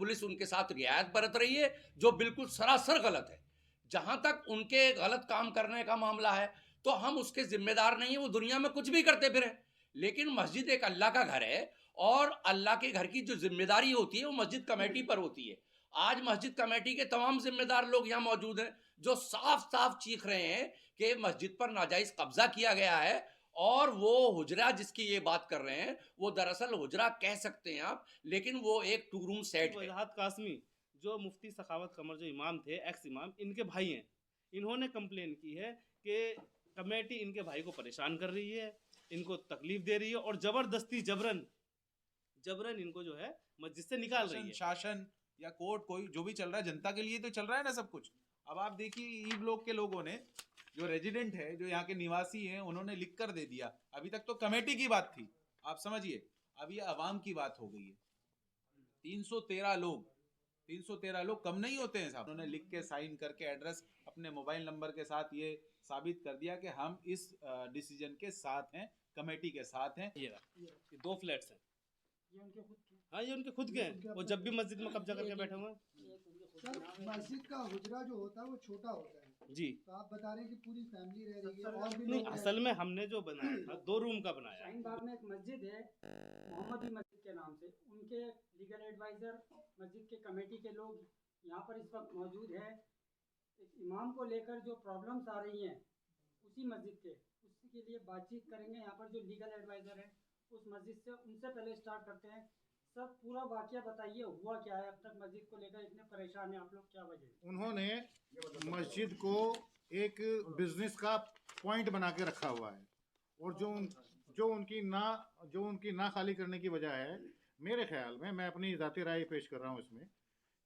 Police उनके साथ रियायत बरत रही है, जो बिल्कुल सरासर गलत है। जहां तक उनके गलत काम करने का मामला है तो हम उसके जिम्मेदार नहीं है, वो दुनिया में कुछ भी करते फिरे, लेकिन मस्जिद एक अल्लाह का घर है और अल्लाह के घर की जो जिम्मेदारी होती है वो मस्जिद कमेटी पर होती है। आज मस्जिद कमेटी के तमाम जिम्मेदार लोग यहाँ मौजूद हैं जो साफ साफ चीख रहे हैं कि मस्जिद पर नाजायज कब्जा किया गया है, और वो हुजरा जिसकी ये बात कर रहे हैं वो दरअसल हुजरा कह सकते हैं आप, लेकिन वो एक टू रूम सेट है। वजाहत कासमी जो मुफ्ती सखावत कमर जो इमाम थे, एक्स इमाम, इनके भाई हैं, इन्होंने कंप्लेन की है कि कमेटी इनके भाई को परेशान कर रही है, इनको तकलीफ दे रही है और ज़बरदस्ती जबरन जबरन इनको जो है मस्जिद से निकाल रही है। शासन या कोर्ट कोई जो भी चल रहा है जनता के लिए तो चल रहा है ना सब कुछ। अब आप देखिए ई ब्लॉक के लोगों ने, जो रेजिडेंट है, जो यहाँ के निवासी हैं, उन्होंने लिख कर दे दिया। अभी तक तो कमेटी की बात थी, आप समझिए, अब ये अवाम की बात हो गई है। 313 लोग 313 लोग कम नहीं होते हैं साहब। उन्होंने लिख के साइन करके एड्रेस अपने मोबाइल नंबर के साथ ये साबित कर दिया कि हम इस डिसीजन के साथ हैं, कमेटी के साथ हैं। ये 2 फ्लैट्स हैं, ये उनके खुद के। हाँ ये उनके खुद के हैं, वो जब भी मस्जिद में कब्जा करके बैठे हुए हैं। सर, मस्जिद का हुजरा जो होता है वो छोटा होता है जी, तो आप बता रहे हैं कि पूरी फैमिली रह रही है और भी नहीं लोग असल में हमने जो बनाया था 2 रूम का बनाया है। शाहीन बाग में एक मस्जिद है मोहम्मदी मस्जिद के नाम से, उनके लीगल एडवाइज़र मस्जिद के कमेटी के लोग यहाँ पर इस वक्त मौजूद है। इस इमाम को लेकर जो प्रॉब्लम्स आ रही हैं उसी मस्जिद के, उसके लिए बातचीत करेंगे। यहाँ पर जो लीगल एडवाइज़र हैं उस मस्जिद से, उनसे पहले स्टार्ट करते हैं। सर पूरा वाकया बताइए, हुआ क्या है अब तक मस्जिद को लेकर इतने परेशान हैं आप लोग, क्या वजह है? उन्होंने मस्जिद को एक बिजनेस का पॉइंट बना के रखा हुआ है और जो उनकी ना खाली करने की वजह है, मेरे ख्याल में, मैं अपनी ज़ाती राय पेश कर रहा हूँ इसमें,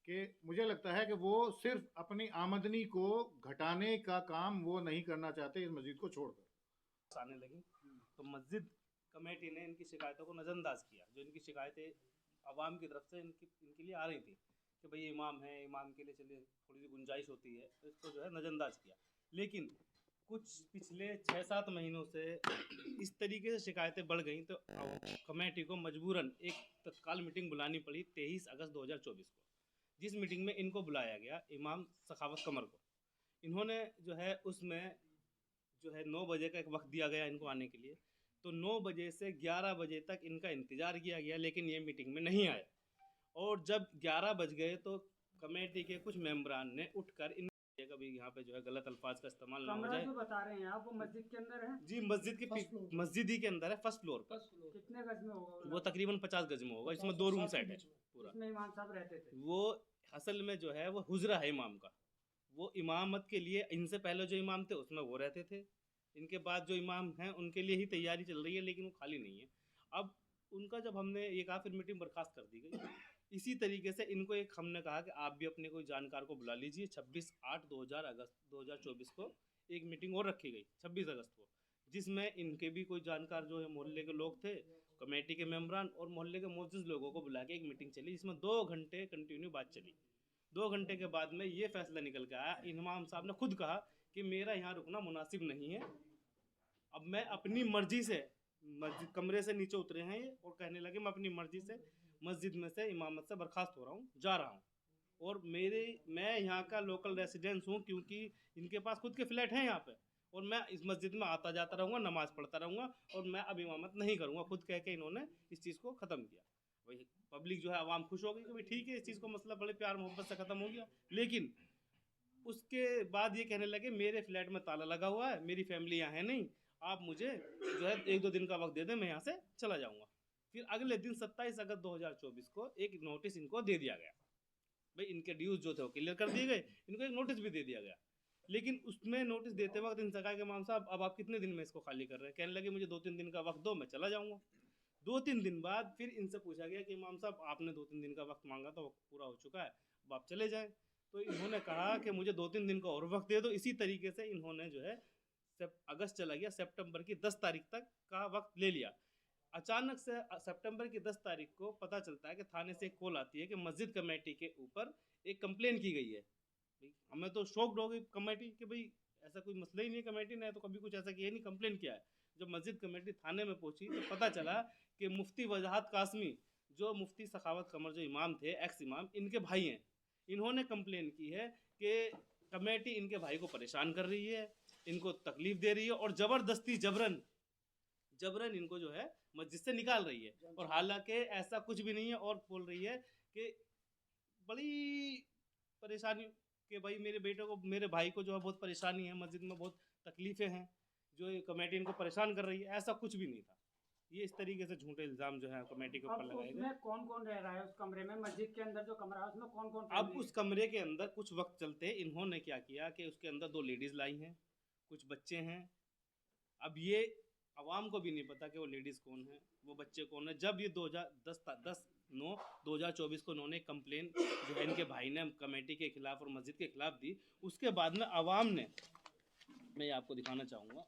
कि मुझे लगता है कि वो सिर्फ अपनी आमदनी को घटाने का काम वो नहीं करना चाहते इस मस्जिद को छोड़कर। आने लगी तो मस्जिद कमेटी ने इनकी शिकायतों को नज़रअंदाज किया। जो इनकी शिकायतें आवाम की तरफ से इनके लिए आ रही थी कि भाई इमाम है, इमाम के लिए चलिए थोड़ी सी गुंजाइश होती है, तो इसको जो है नज़रअंदाज किया। लेकिन कुछ पिछले 6-7 महीनों से इस तरीके से शिकायतें बढ़ गई तो कमेटी को मजबूरन एक तत्काल मीटिंग बुलानी पड़ी 23 अगस्त 2024 को, जिस मीटिंग में इनको बुलाया गया इमाम सखावत कमर को। इन्होंने जो है उसमें जो है 9 बजे का एक वक्त दिया गया इनको आने के लिए, तो 9 बजे से 11 बजे तक इनका इंतज़ार किया गया, लेकिन ये मीटिंग में नहीं आए। और जब 11 बज गए तो कमेटी के कुछ मेंबरान ने उठकर इन कभी यहाँ पे जो है गलत अल्फाज का इस्तेमाल ना हो कमरा जाए। जो बता रहे हैं आप वो मस्जिद के अंदर है? जी मस्जिद ही के अंदर है, फर्स्ट फ्लोर पर। कितने गज में होगा वो तकरीबन 50 गज में होगा, इसमें 2 रूम सेट है पूरा। इसमें इमाम साहब रहते थे? वो असल में जो है वो हुजरा है इमाम का, वो इमामत के लिए इनसे पहले जो इमाम थे उसमें वो रहते थे, इनके बाद जो इमाम हैं उनके लिए ही तैयारी चल रही है, लेकिन वो खाली नहीं है। अब उनका जब हमने ये कहा, फिर मीटिंग बर्खास्त कर दी गई। इसी तरीके से इनको एक हमने कहा कि आप भी अपने कोई जानकार को बुला लीजिए। 26/8/2024 को एक मीटिंग और रखी गई 26 अगस्त को, जिसमें इनके भी कोई जानकार जो है मोहल्ले के लोग थे, कमेटी के मेम्बरान और मोहल्ले के मोअज़्ज़िज़ लोगों को बुला के एक मीटिंग चली, जिसमें 2 घंटे कंटिन्यू बात चली। 2 घंटे के बाद में ये फैसला निकल के आया, इमाम साहब ने खुद कहा कि मेरा यहाँ रुकना मुनासिब नहीं है। अब मैं अपनी मर्जी से मस्जिद कमरे से नीचे उतरे हैं ये और कहने लगे मैं अपनी मर्जी से मस्जिद में से इमामत से बर्खास्त हो रहा हूँ, जा रहा हूँ। और मैं यहाँ का लोकल रेसिडेंस हूँ, क्योंकि इनके पास खुद के फ्लैट हैं यहाँ पे, और मैं इस मस्जिद में आता जाता रहूँगा, नमाज़ पढ़ता रहूँगा, और मैं अब इमामत नहीं करूँगा, खुद कह के इन्होंने इस चीज़ को ख़त्म किया। वही पब्लिक जो है आवाम खुश हो गई कि भाई ठीक है, इस चीज़ को मसला बड़े प्यार मोहब्बत से ख़त्म हो गया। लेकिन उसके बाद ये कहने लगे मेरे फ्लैट में ताला लगा हुआ है, मेरी फैमिली यहाँ है नहीं, आप मुझे जो है 1-2 दिन का वक्त दे दें, मैं यहाँ से चला जाऊँगा। फिर अगले दिन 27 अगस्त 2024 को एक नोटिस इनको दे दिया गया, भाई इनके ड्यूज़ जो थे वो क्लियर कर दिए गए, इनको एक नोटिस भी दे दिया गया। लेकिन उसमें नोटिस देते वक्त इनसे कहा कि इमाम साहब अब आप कितने दिन में इसको खाली कर रहे हैं? कहने लगे मुझे 2-3 दिन का वक्त दो, मैं चला जाऊँगा। 2-3 दिन बाद फिर इनसे पूछा गया कि इमाम साहब आपने 2-3 दिन का वक्त मांगा था, वो पूरा हो चुका है, अब आप चले जाएँ। तो इन्होंने कहा कि मुझे 2-3 दिन का और वक्त दे दो। इसी तरीके से इन्होंने जो है अगस्त चला गया, सितंबर की 10 तारीख तक का वक्त ले लिया। अचानक से सितंबर की 10 तारीख को पता चलता है कि थाने से एक कॉल आती है कि मस्जिद कमेटी के ऊपर एक कंप्लेन की गई है। भाई हमें तो शॉक्ड हो गई कमेटी कि भाई ऐसा कोई मसला ही नहीं है, कमेटी ने तो कभी कुछ ऐसा किया नहीं, कंप्लेन किया है। जब मस्जिद कमेटी थाने में पहुंची तो पता चला कि मुफ्ती वजाहत कासमी जो मुफ्ती सखावत कमर जो इमाम थे, एक्स इमाम, इनके भाई हैं, इन्होंने कंप्लेन की है कि कमेटी इनके भाई को परेशान कर रही है, इनको तकलीफ दे रही है और ज़बरदस्ती जबरन इनको जो है मस्जिद से निकाल रही है। और हालांकि ऐसा कुछ भी नहीं है, और बोल रही है कि बड़ी परेशानी कि भाई मेरे बेटे को, मेरे भाई को जो है बहुत परेशानी है, मस्जिद में बहुत तकलीफ़ें हैं, जो ये कमेटी इनको परेशान कर रही है। ऐसा कुछ भी नहीं था। ये इस तरीके से झूठे इल्ज़ाम जो है कमेटी के ऊपर अब लगाए गए। उसमें कौन कौन रह रहा है उस कमरे में? मस्जिद के अंदर जो कमरा है उसमें कौन कौन अब उस कमरे के अंदर कुछ वक्त चलते इन्होंने क्या किया कि उसके अंदर 2 लेडीज़ लाई हैं, कुछ बच्चे हैं। अब ये आवाम को भी नहीं पता कि वो लेडीज़ कौन है, वो बच्चे कौन है। जब ये 10/9/2024 को उन्होंने कंप्लेन जो है इनके भाई ने कमेटी के खिलाफ और मस्जिद के खिलाफ दी, उसके बाद में आवाम ने, मैं ये आपको दिखाना चाहूँगा,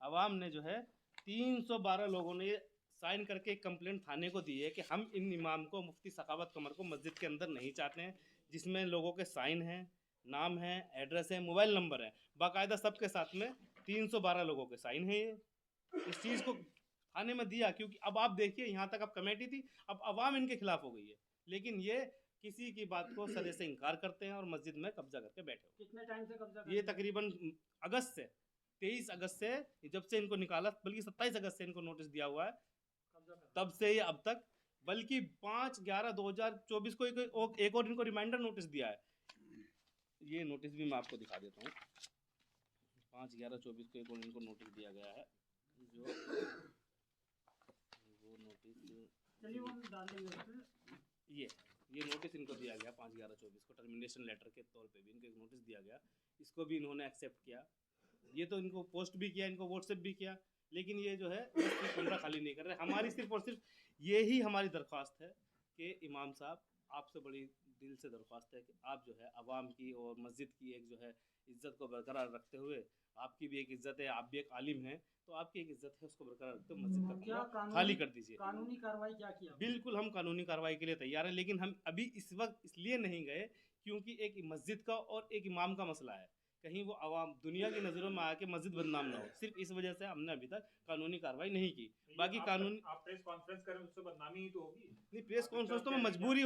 आवाम ने जो है 312 लोगों ने साइन करके एक कंप्लेंट थाने को दी है कि हम इन इमाम को, मुफ्ती सखावत कमर को मस्जिद के अंदर नहीं चाहते हैं, जिसमें लोगों के साइन हैं, नाम है, एड्रेस है, मोबाइल नंबर है, बाकायदा सबके साथ में 312 लोगों के साइन है। ये इस चीज़ को थाने में दिया, क्योंकि अब आप देखिए यहाँ तक अब कमेटी थी, अब आवाम इनके खिलाफ हो गई है, लेकिन ये किसी की बात को सरे से इनकार करते हैं और मस्जिद में कब्जा करके बैठे हो। कितने टाइम से कब्जा ये तकरीबन अगस्त से 23 अगस्त से, जब से इनको निकाला, बल्कि 27 अगस्त से इनको नोटिस दिया हुआ है, तब से ही अब तक, बल्कि 5/11/2024 को एक और इनको रिमाइंडर नोटिस दिया है। ये नोटिस भी मैं आपको दिखा देता हूँ। 5/11/24 को एक और इनको नोटिस दिया गया है, जो वो नोटिस, चलिए वो हम डाल देंगे उसमें। ये नोटिस इनको दिया गया 5/11/24 को, टर्मिनेशन लेटर के तौर पे भी इनको एक नोटिस दिया गया। इसको भी इन्होंने एक्सेप्ट किया। ये तो इनको पोस्ट भी किया, इनको व्हाट्सएप भी किया, लेकिन ये जो है कमरा खाली नहीं कर रहे। हमारी सिर्फ और सिर्फ यही हमारी दरख्वास्त है कि इमाम साहब, आपसे बड़ी दिल से दरख्वास्त है कि आप जो है आवाम की और मस्जिद की एक जो है इज़्ज़त को बरकरार रखते हुए, आपकी भी एक इज़्ज़त है, आप भी एक आलिम हैं, तो आपकी एक इज़्ज़त है, उसको बरकरार रखते हुए मस्जिद का कमरा खाली कर दीजिए। कानूनी कार्रवाई क्या किया? बिल्कुल हम कानूनी कार्रवाई के लिए तैयार हैं, लेकिन हम अभी इस वक्त इसलिए नहीं गए क्योंकि एक मस्जिद का और एक इमाम का मसला है। कहीं वो आवाम दुनिया की नज़रों में आके मस्जिद बदनाम ना हो, सिर्फ इस वजह से हमने अभी तक कानूनी कार्रवाई नहीं की। बाकी कानून, आप प्रेस कॉन्फ्रेंस करें उससे बदनामी ही तो होगी। नहीं, प्रेस कॉन्फ्रेंस तो मैं मजबूर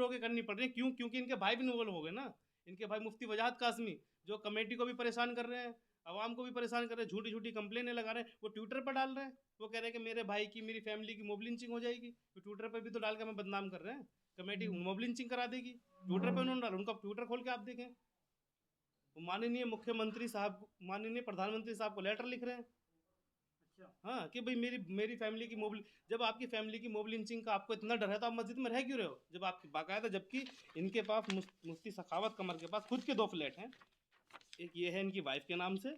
होकर करनी पड़ रही है। क्यों? क्योंकि इनके भाई भी इन्वॉल्व हो गए ना। इनके भाई मुफ्ती वजाहत कासमी, जो कमेटी को भी परेशान कर रहे हैं, आवाम को भी परेशान कर रहे हैं, झूठी झूठी कंप्लेनें लगा रहे हैं, वो ट्विटर पर डाल रहे हैं। वो कह रहे हैं कि मेरे भाई की, मेरी फैमिली की मोब लिंचिंग हो जाएगी। तो ट्विटर पर भी तो डाल के हमें बदनाम कर रहे हैं। कमेटी मोब लिंचिंग करा देगी, ट्विटर पर उन्होंने डाला, उनका ट्विटर खोल के आप देखें, माननीय मुख्यमंत्री साहब, माननीय प्रधानमंत्री साहब को लेटर लिख रहे हैं। अच्छा, हाँ, कि भाई मेरी फैमिली की मोब, जब आपकी फैमिली की मोब लिंचिंग का आपको इतना डर है तो आप मस्जिद में रह क्यों रहे हो? जब आपकी बाकायदा, जबकि इनके पास मुफ्ती सखावत कमर के पास खुद के 2 फ्लैट हैं। एक ये है इनकी वाइफ के नाम से,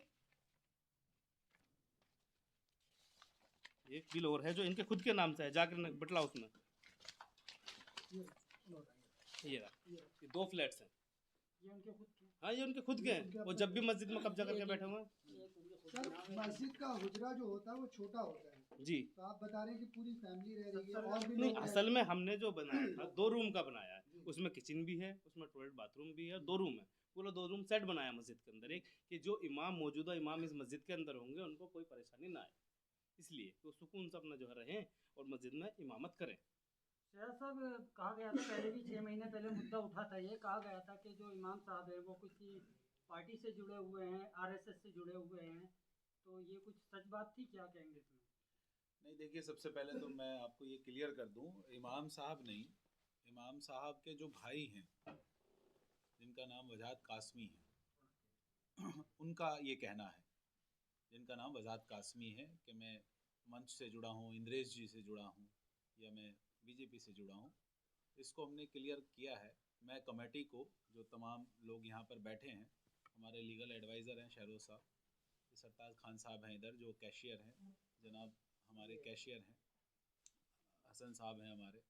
एक बिल और है जो इनके खुद के नाम से है, जाकर बटला उसमें, ये 2 फ्लैट्स हैं। ये उनके खुद के? हाँ, ये उनके खुद के हैं। वो जब भी मस्जिद में कब्जा करके बैठे हुए हैं। सर, मस्जिद का हुजरा जो होता है वो छोटा होता है, जी, तो आप बता रहे हैं कि पूरी फैमिली रह रही है और भी नहीं, लोग असल में हमने जो बनाया था 2 रूम का बनाया है। उसमें किचन भी है, उसमें टॉयलेट बाथरूम भी है, 2 रूम है, पूरा 2 रूम सेट बनाया मस्जिद के अंदर। एक कि जो इमाम, मौजूदा इमाम इस मस्जिद के अंदर होंगे, उनको कोई परेशानी ना आए, इसलिए वो सुकून से अपना जो है रहें और मस्जिद में इमामत करें। शेर साहब, कहा गया था पहले भी 6 महीने पहले मुद्दा उठा था, ये कहा गया था कि जो इमाम साहब है वो किसी पार्टी से जुड़े हुए हैं, आरएसएस से जुड़े हुए हैं, तो ये कुछ सच बात थी? क्या कहेंगे इसमें? नहीं, देखिए, सबसे पहले तो मैं आपको ये क्लियर कर दूं, इमाम साहब नहीं, इमाम साहब के जो भाई हैं, जिनका नाम वजाहत कासमी है, उनका ये कहना है, जिनका नाम वजाहत कासमी है, कि मैं मंच से जुड़ा हूँ, इंद्रेश जी से जुड़ा हूँ, या मैं बीजेपी से जुड़ा हूँ। इसको हमने क्लियर किया है। मैं कमेटी को, जो तमाम लोग यहाँ पर बैठे हैं, हमारे लीगल एडवाइज़र हैं शहरोज साहब, सरताज खान साहब हैं इधर जो कैशियर हैं, जनाब हमारे कैशियर हैं, हसन साहब हैं हमारे,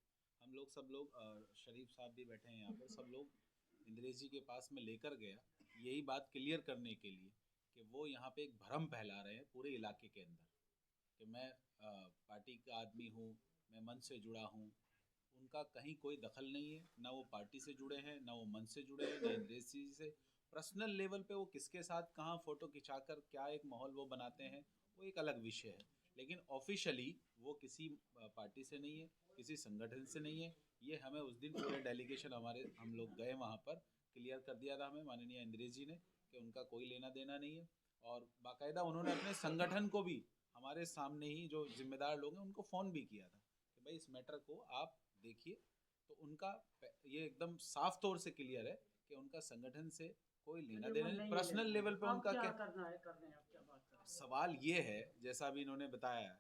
हम लोग सब लोग, शरीफ साहब भी बैठे हैं यहाँ पर, सब लोग इंद्रेश जी के पास में लेकर गया यही बात क्लियर करने के लिए कि वो यहाँ पे एक भ्रम फैला रहे हैं पूरे इलाके के अंदर कि मैं पार्टी का आदमी हूँ, मैं मंच से जुड़ा हूँ। उनका कहीं कोई दखल नहीं है, ना वो पार्टी से जुड़े हैं, ना वो मंच से जुड़े हैं, ना इंद्रेश जी से। पर्सनल लेवल पे वो किसके साथ कहाँ फ़ोटो खिंचाकर क्या एक माहौल वो बनाते हैं, वो एक अलग विषय है। लेकिन ऑफिशियली वो किसी पार्टी से नहीं है, किसी संगठन से नहीं है। ये हमें उस दिन पूरे डेलीगेशन हम लोग गए वहाँ पर, क्लियर कर दिया था हमें माननीय इंद्रेश जी ने कि उनका कोई लेना देना नहीं है। और बाकायदा उन्होंने अपने संगठन को भी हमारे सामने ही जो जिम्मेदार लोग हैं उनको फ़ोन भी किया था कि भाई इस मैटर को आप देखिए। तो उनका ये एकदम साफ तौर से क्लियर है कि उनका संगठन से कोई लेना देना नहीं, पर्सनल लेवल पे उनका क्या करना है, करने आप क्या बात कर रहे हैं? सवाल ये है, जैसा भी इन्होंने बताया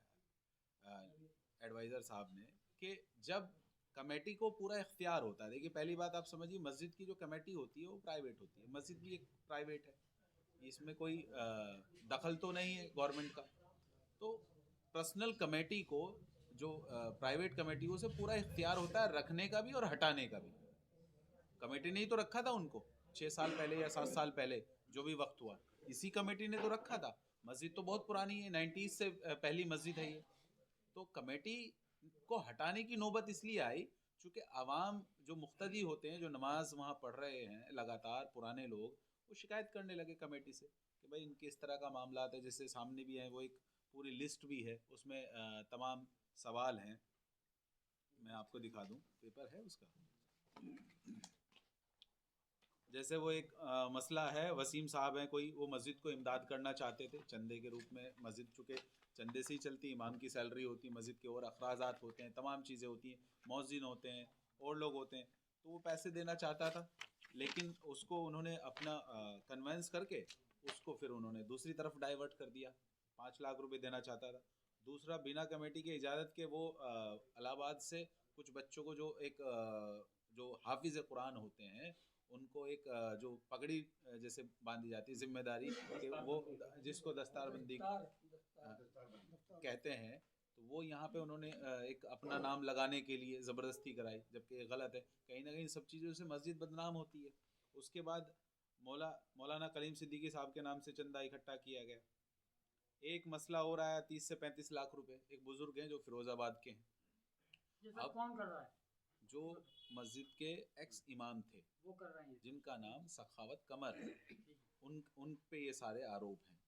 एडवाइज़र साहब ने, कि जब कमेटी को पूरा इख्तियार होता है। देखिए पहली बात आप समझिए, मस्जिद की जो कमेटी होती है वो प्राइवेट होती है, मस्जिद भी एक प्राइवेट है, इसमें कोई दखल तो नहीं है गवर्नमेंट का। तो पर्सनल कमेटी को, जो प्राइवेट कमेटी, उसे पूरा इख्तियार होता है रखने का भी और हटाने का भी। कमेटी ने ही तो रखा था उनको 6 साल पहले या 7 साल पहले, जो भी वक्त हुआ, इसी कमेटी ने तो रखा था। मस्जिद तो बहुत पुरानी है, 90s से पहली मस्जिद है ये। तो कमेटी को हटाने की नौबत इसलिए आई क्योंकि आवाम जो मुख्तदी होते हैं, जो नमाज वहाँ पढ़ रहे हैं लगातार, पुराने लोग, वो शिकायत करने लगे कमेटी से कि भाई इनके इस तरह का मामला है। जैसे सामने भी है, वो एक पूरी लिस्ट भी है, उसमें तमाम सवाल हैं। मैं आपको दिखा दूं, पेपर है उसका। जैसे वो एक मसला है, वसीम साहब हैं कोई, वो मस्जिद को इमदाद करना चाहते थे चंदे के रूप में। मस्जिद चूँकि चंदे से ही चलती, इमाम की सैलरी होती है, मस्जिद के और अखराजात होते हैं, तमाम चीज़ें होती हैं, मौज़िन होते हैं और लोग होते हैं, तो वो पैसे देना चाहता था। लेकिन उसको उन्होंने अपना कन्वेंस करके उसको फिर उन्होंने दूसरी तरफ डाइवर्ट कर दिया। 5 लाख रुपए देना चाहता था। दूसरा, बिना कमेटी की इजाज़त के वो इलाहाबाद से कुछ बच्चों को, जो एक जो हाफिज़ कुरान होते हैं, उनको एक जो पगड़ी जैसे बांधी जाती है, जिम्मेदारी कि वो जिसको दस्तारबंदी कहते हैं, तो वो यहाँ पे उन्होंने एक अपना नाम लगाने के लिए ज़बरदस्ती कराई, जबकि ये गलत है। कहीं ना कहीं सब चीज़ों से मस्जिद बदनाम होती है। उसके बाद मौलाना कलीम सिद्दीकी साहब के नाम से चंदा इकट्ठा किया गया। एक मसला हो रहा है 30 से 35 लाख रुपए। एक बुजुर्ग हैं जो फिरोजाबाद के हैं, ये सब कौन कर रहा है? जो मस्जिद के एक्स इमाम थे, वो कर रहे हैं। जिनका नाम सखावत कमर है, उन पे ये सारे आरोप हैं।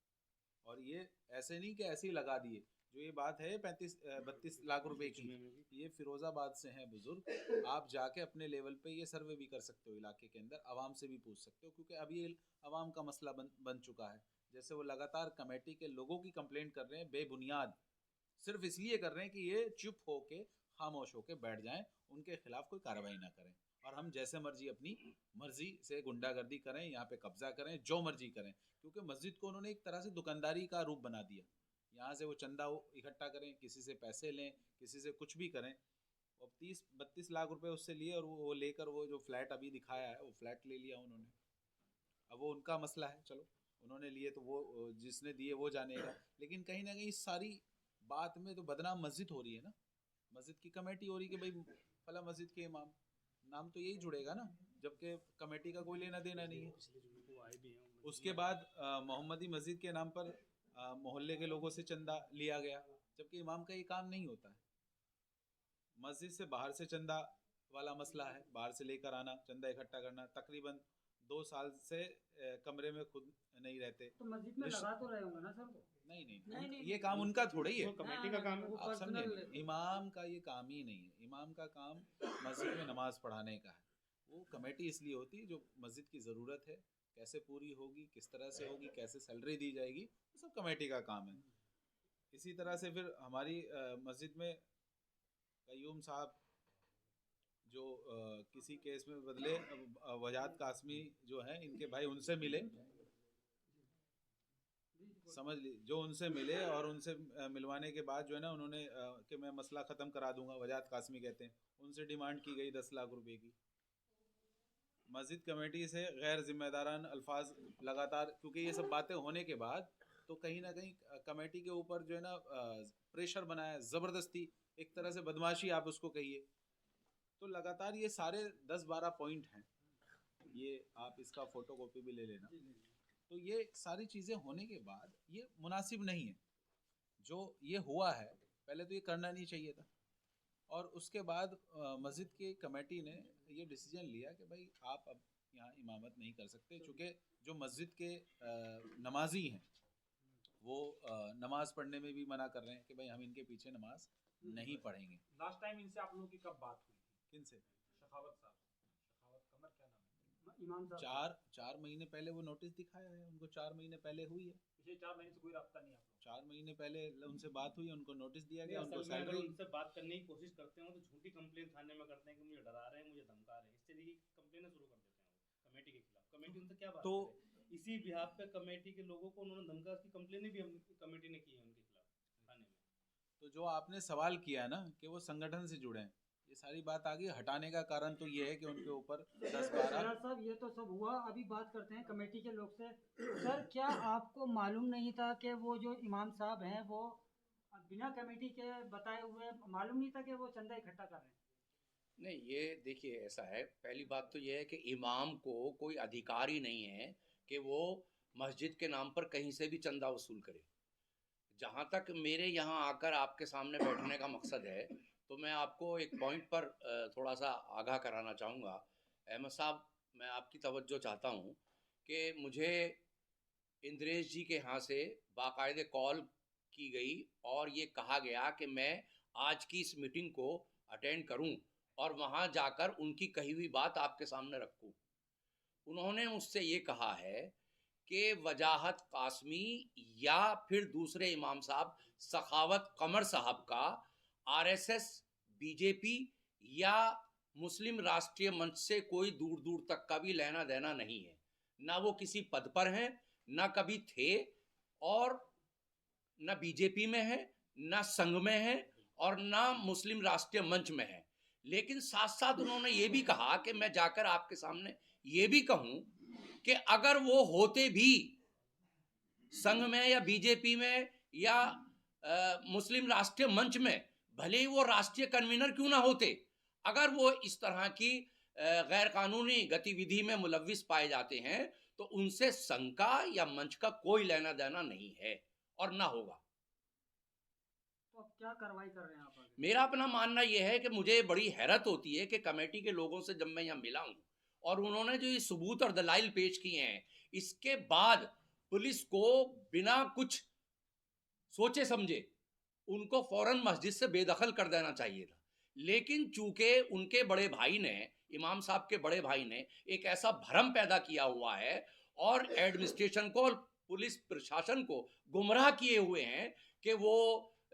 और ये ऐसे नहीं कि ऐसे ही लगा दिए। जो ये बात है 32 लाख रुपए की, ये फिरोजाबाद से हैं बुजुर्ग। आप जाके अपने लेवल पे ये सर्वे भी कर सकते हो इलाके के अंदर, आवाम से भी पूछ सकते हो, क्योंकि अब ये आवाम का मसला बन चुका है। जैसे वो लगातार कमेटी के लोगों की कंप्लेंट कर रहे हैं बेबुनियाद, सिर्फ इसलिए कर रहे हैं कि ये चुप होके, खामोश होके बैठ जाएं, उनके खिलाफ कोई कार्रवाई ना करें, और हम जैसे मर्जी अपनी मर्जी से गुंडागर्दी करें, यहाँ पे कब्जा करें, जो मर्जी करें। क्योंकि मस्जिद को उन्होंने एक तरह से दुकानदारी का रूप बना दिया। यहाँ से वो चंदा इकट्ठा करें, किसी से पैसे लें, किसी से कुछ भी करें। अब 30-32 लाख रुपए उससे लिए, और वो लेकर वो जो फ्लैट अभी दिखाया है, वो फ्लैट ले लिया उन्होंने। अब वो उनका मसला है, चलो उन्होंने लिए तो वो जिसने दिए वो जानेगा। लेकिन कहीं ना कहीं इस सारी बात में तो बदनाम मस्जिद हो रही है ना, मस्जिद की कमेटी हो रही है कि भाई फला मस्जिद के इमाम, नाम तो यही जुड़ेगा ना, जबकि कमेटी का कोई लेना देना नहीं है। उसके बाद मोहम्मदी मस्जिद के नाम पर मोहल्ले के लोगों से चंदा लिया गया, जबकि इमाम का ये काम नहीं होता है। मस्जिद से बाहर से चंदा वाला मसला है, बाहर से लेकर आना, चंदा इकट्ठा करना। तकरीबन 2 साल से कमरे में खुद नहीं रहते। तो मस्जिद में लगा तो रहे होंगे ना सर वो? नहीं, ये काम उनका थोड़ा ही है, कमेटी का काम है। आप समझे, इमाम का ये काम ही नहीं है। इमाम का काम मस्जिद में नमाज पढ़ाने का है। वो कमेटी इसलिए होती है जो मस्जिद की ज़रूरत है, कैसे पूरी होगी, किस तरह से होगी, कैसे सैलरी दी जाएगी, ये सब कमेटी का काम है। इसी तरह से फिर हमारी मस्जिद में कयूम साहब जो किसी केस में बदले, वजाद कासमी जो हैं, इनके भाई, उनसे मिले, समझ ली, जो उनसे मिले, और उनसे मिलवाने के बाद जो है ना, उन्होंने कि मैं मसला ख़त्म करा दूंगा, वजाद कासमी कहते हैं, उनसे डिमांड की गई 10 लाख रुपए की। मस्जिद कमेटी से गैर जिम्मेदारान अल्फाज लगातार, क्योंकि ये सब बातें होने के बाद तो कहीं ना कहीं कमेटी के ऊपर जो है ना प्रेशर बनाया, ज़बरदस्ती, एक तरह से बदमाशी आप उसको कहिए। तो लगातार ये सारे 10-12 पॉइंट हैं, ये आप इसका फ़ोटोकॉपी भी ले लेना। तो ये सारी चीज़ें होने के बाद ये मुनासिब नहीं है जो ये हुआ है। पहले तो ये करना नहीं चाहिए था। और उसके बाद मस्जिद की कमेटी ने ये डिसीजन लिया कि भाई आप अब यहाँ इमामत नहीं कर सकते, चूँकि जो मस्जिद के नमाजी हैं वो नमाज पढ़ने में भी मना कर रहे हैं कि भाई हम इनके पीछे नमाज नहीं पढ़ेंगे। लास्ट टाइम इनसे आप लोगों की कब बात हुई थी? किनसे? शेखावत साहब शेखावत कमर क्या नाम है? इमाम साहब 4 महीने पहले वो नोटिस दिखाया है उनको, 4 महीने पहले हुई है। पिछले 4 महीने से कोई रास्ता नहीं आप 4 महीने पहले उनसे बात हुई, उनको नोटिस दिया नहीं, गया, उनको असल में अगर सैलरी। उनसे बात करने की कोशिश करते हो तो झूठी कंप्लेन थाने में करते हैं कि मुझे डरा रहे हैं, मुझे धमका रहे हैं, इस तरीके की कंप्लेनें शुरू कर देते हैं वो कमेटी के खिलाफ। कमेटी उनसे क्या बात तो करे? इसी बिहाफ पे कमेटी के लोगों को उन्होंने धमका की कंप्लेनें भी हम कमेटी ने की है उनके खिलाफ थाने में। तो जो आपने सवाल किया ना कि वो संगठन से जुड़े हैं, ये सारी बात आ गई। हटाने का कारण तो ये है कि उनके ऊपर 10-12 सर साहब ये तो सब हुआ, अभी बात करते हैं कमेटी के लोग से। सर क्या आपको मालूम नहीं था कि वो जो इमाम साहब हैं वो बिना कमेटी के बताए हुए मालूम नहीं था कि वो चंदा इकट्ठा कर रहे हैं? नहीं, ये देखिए ऐसा है, पहली बात तो ये है कि इमाम को कोई अधिकार ही नहीं है कि वो मस्जिद के नाम पर कहीं से भी चंदा वसूल करे। जहाँ तक मेरे यहाँ आकर आपके सामने बैठने का मकसद है, तो मैं आपको एक पॉइंट पर थोड़ा सा आगाह कराना चाहूँगा। अहमद साहब, मैं आपकी तवज्जो चाहता हूँ कि मुझे इंद्रेश जी के यहाँ से बाकायदे कॉल की गई और ये कहा गया कि मैं आज की इस मीटिंग को अटेंड करूं और वहाँ जाकर उनकी कही हुई बात आपके सामने रखूं। उन्होंने मुझसे ये कहा है कि वजाहत कासमी या फिर दूसरे इमाम साहब सखावत कमर साहब का आरएसएस, बीजेपी या मुस्लिम राष्ट्रीय मंच से कोई दूर दूर तक का भी लेना देना नहीं है। ना वो किसी पद पर हैं, ना कभी थे, और ना बीजेपी में है, ना संघ में है, और ना मुस्लिम राष्ट्रीय मंच में है। लेकिन साथ साथ उन्होंने ये भी कहा कि मैं जाकर आपके सामने ये भी कहूं कि अगर वो होते भी संघ में या बीजेपी में या मुस्लिम राष्ट्रीय मंच में, भले ही वो राष्ट्रीय कन्वीनर क्यों ना होते, अगर वो इस तरह की गैर कानूनी गतिविधि में मुलव्विस पाए जाते हैं तो उनसे संघ का या मंच का कोई लेना देना नहीं है और ना होगा। तो अब क्या कार्रवाई कर रहे हैं आप आगे? मेरा अपना मानना यह है कि मुझे बड़ी हैरत होती है कि कमेटी के लोगों से जब मैं यहाँ मिला हूँ और उन्होंने जो ये सबूत और दलाइल पेश किए हैं, इसके बाद पुलिस को बिना कुछ सोचे समझे उनको फौरन मस्जिद से बेदखल कर देना चाहिए था। लेकिन चूंकि उनके बड़े भाई ने, इमाम साहब के बड़े भाई ने एक ऐसा भ्रम पैदा किया हुआ है और एडमिनिस्ट्रेशन को और पुलिस प्रशासन को गुमराह किए हुए हैं कि वो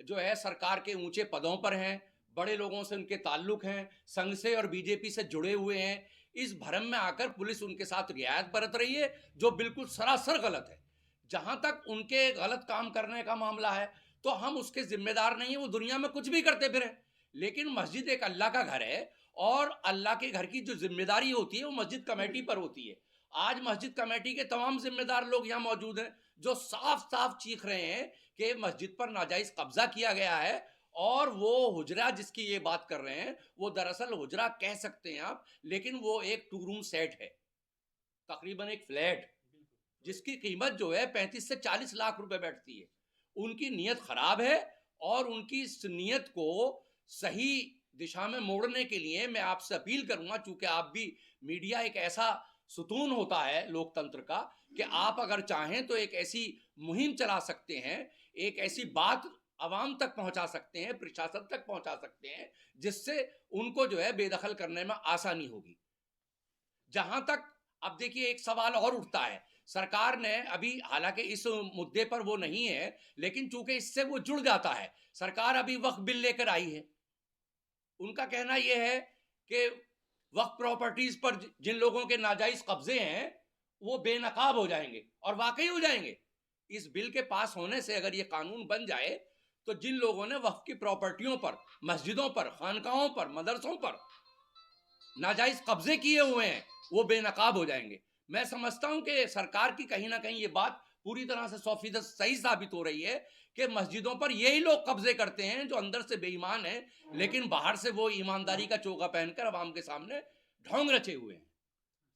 जो है सरकार के ऊंचे पदों पर हैं, बड़े लोगों से उनके ताल्लुक हैं, संघ से और बीजेपी से जुड़े हुए हैं, इस भ्रम में आकर पुलिस उनके साथ रियायत बरत रही है, जो बिल्कुल सरासर गलत है। जहां तक उनके गलत काम करने का मामला है तो हम उसके जिम्मेदार नहीं है, वो दुनिया में कुछ भी करते फिरे। लेकिन मस्जिद एक अल्लाह का घर है और अल्लाह के घर की जो जिम्मेदारी होती है वो मस्जिद कमेटी पर होती है। आज मस्जिद कमेटी के तमाम जिम्मेदार लोग यहाँ मौजूद हैं जो साफ साफ चीख रहे हैं कि मस्जिद पर नाजायज कब्जा किया गया है, और वो हुजरा जिसकी ये बात कर रहे हैं वो दरअसल हुजरा कह सकते हैं आप, लेकिन वो एक 2 रूम सेट है, तकरीबन एक फ्लैट जिसकी कीमत जो है 35 से 40 लाख रुपए बैठती है। उनकी नीयत खराब है और उनकी इस नीयत को सही दिशा में मोड़ने के लिए मैं आपसे अपील करूंगा, चूंकि आप भी मीडिया एक ऐसा सुतून होता है लोकतंत्र का कि आप अगर चाहें तो एक ऐसी मुहिम चला सकते हैं, एक ऐसी बात आवाम तक पहुंचा सकते हैं, प्रशासन तक पहुंचा सकते हैं, जिससे उनको जो है बेदखल करने में आसानी होगी। जहां तक अब देखिए एक सवाल और उठता है, सरकार ने अभी, हालांकि इस मुद्दे पर वो नहीं है, लेकिन चूंकि इससे वो जुड़ जाता है, सरकार अभी वक्फ बिल लेकर आई है। उनका कहना यह है कि वक्फ प्रॉपर्टीज पर जिन लोगों के नाजायज कब्जे हैं वो बेनकाब हो जाएंगे, और वाकई हो जाएंगे। इस बिल के पास होने से अगर ये कानून बन जाए तो जिन लोगों ने वक्फ की प्रॉपर्टियों पर, मस्जिदों पर, खानकाहों पर, मदरसों पर नाजायज कब्जे किए हुए हैं वो बेनकाब हो जाएंगे। मैं समझता हूं कि सरकार की कहीं ना कहीं ये बात पूरी तरह से 100% सही साबित हो रही है कि मस्जिदों पर यही लोग कब्जे करते हैं जो अंदर से बेईमान हैं, लेकिन बाहर से वो ईमानदारी का चोगा पहनकर अवाम के सामने ढोंग रचे हुए हैं।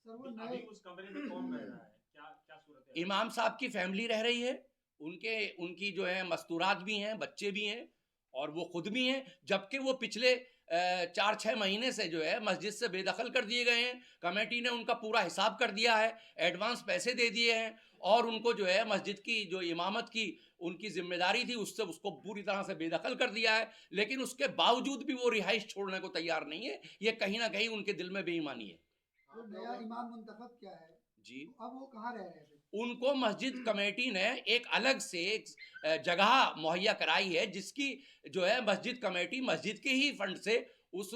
सर वो अभी नए उस कमरे में कौन रह रहा है? क्या क्या सूरत है? इमाम साहब की फैमिली रह रही है, उनकी जो है मस्तूरात भी हैं, बच्चे भी हैं और वो खुद भी हैं, जबकि वो पिछले 4-6 महीने से जो है मस्जिद से बेदखल कर दिए गए हैं। कमेटी ने उनका पूरा हिसाब कर दिया है, एडवांस पैसे दे दिए हैं और उनको जो है मस्जिद की जो इमामत की उनकी जिम्मेदारी थी उससे उसको पूरी तरह से बेदखल कर दिया है। लेकिन उसके बावजूद भी वो रिहाइश छोड़ने को तैयार नहीं है। ये कहीं ना कहीं उनके दिल में बेईमानी है। तो नया इमाम मुंतखब क्या है, जी, तो अब वो कहाँ रह रहे हैं? उनको मस्जिद कमेटी ने एक अलग से एक जगह मुहैया कराई है, जिसकी जो है मस्जिद कमेटी मस्जिद के ही फंड से उस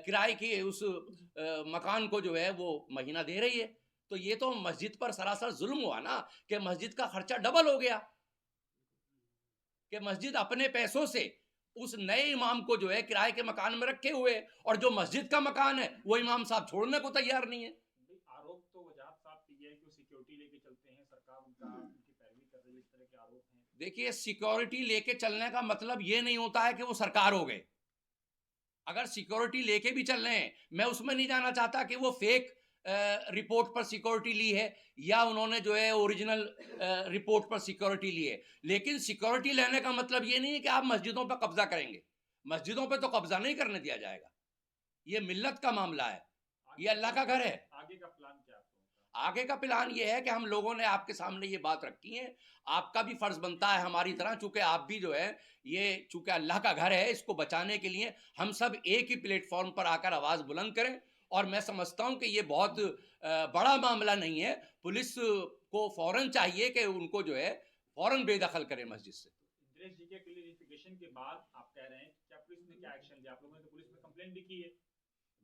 किराए की उस मकान को जो है वो महीना दे रही है। तो ये तो मस्जिद पर सरासर जुल्म हुआ ना, कि मस्जिद का खर्चा डबल हो गया, कि मस्जिद अपने पैसों से उस नए इमाम को जो है किराए के मकान में रखे हुए, और जो मस्जिद का मकान है वो इमाम साहब छोड़ने को तैयार नहीं है। भाई आरोप तो वजाहत साहब की है कि वो सिक्योरिटी लेके चलते हैं, सरकार उनकी पैरवी कर रही है, इस तरह के आरोप हैं। देखिए, सिक्योरिटी लेके चलने का मतलब ये नहीं होता है कि वो सरकार हो गए। अगर सिक्योरिटी लेके भी चल रहे हैं, मैं उसमें नहीं जाना चाहता कि वो फेक रिपोर्ट पर सिक्योरिटी ली है या उन्होंने जो है ओरिजिनल रिपोर्ट पर सिक्योरिटी ली है। लेकिन सिक्योरिटी लेने का मतलब ये नहीं है कि आप मस्जिदों पर कब्जा करेंगे। मस्जिदों पे तो कब्जा नहीं करने दिया जाएगा। ये मिल्लत का मामला है, ये अल्लाह का घर है। आगे का प्लान क्या है आप लोगों का? आगे का प्लान ये है कि हम लोगों ने आपके सामने ये बात रखी है, आपका भी फर्ज बनता है हमारी तरह, चूंकि आप भी जो है ये चूंकि अल्लाह का घर है, इसको बचाने के लिए हम सब एक ही प्लेटफॉर्म पर आकर आवाज बुलंद करें। और मैं समझता हूं कि ये बहुत बड़ा मामला नहीं है। पुलिस को फौरन चाहिए कि उनको जो है फौरन बेदखल करे मस्जिद से। इंद्रेश जी के क्लियरिफिकेशन के बाद आप कह रहे हैं क्या पुलिस ने क्या एक्शन लिया? आप लोगों ने तो पुलिस में कंप्लेंट भी की है।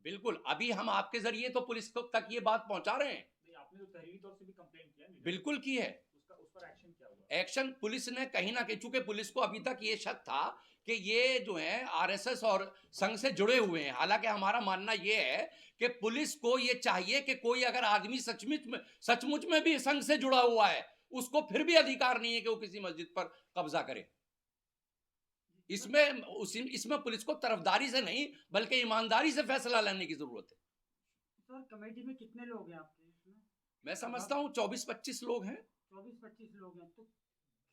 बिल्कुल, अभी हम आपके जरिए तो पुलिस को तक ये बात पहुंचा रहे हैं। नहीं, आपने तो तहरीरी तौर से भी कंप्लेंट किया है। बिल्कुल की है। उस पर एक्शन क्या हुआ? एक्शन पुलिस ने कहीं ना कहीं, चूंकि पुलिस को अभी तक ये शक था कि ये जो है आरएसएस और संघ से जुड़े हुए हैं। हालांकि हमारा मानना ये है कि पुलिस को ये चाहिए कि कोई अगर आदमी सचमुच में भी संघ से जुड़ा हुआ है, उसको फिर भी अधिकार नहीं है कि वो किसी मस्जिद पर कब्जा करे। इसमें पुलिस को तरफदारी से नहीं बल्कि ईमानदारी से फैसला लेने की जरूरत है। सर कमेटी में कितने लोग हैं आपके इसमें? मैं समझता हूँ 24-25 लोग हैं। 24-25 लोग हैं, तो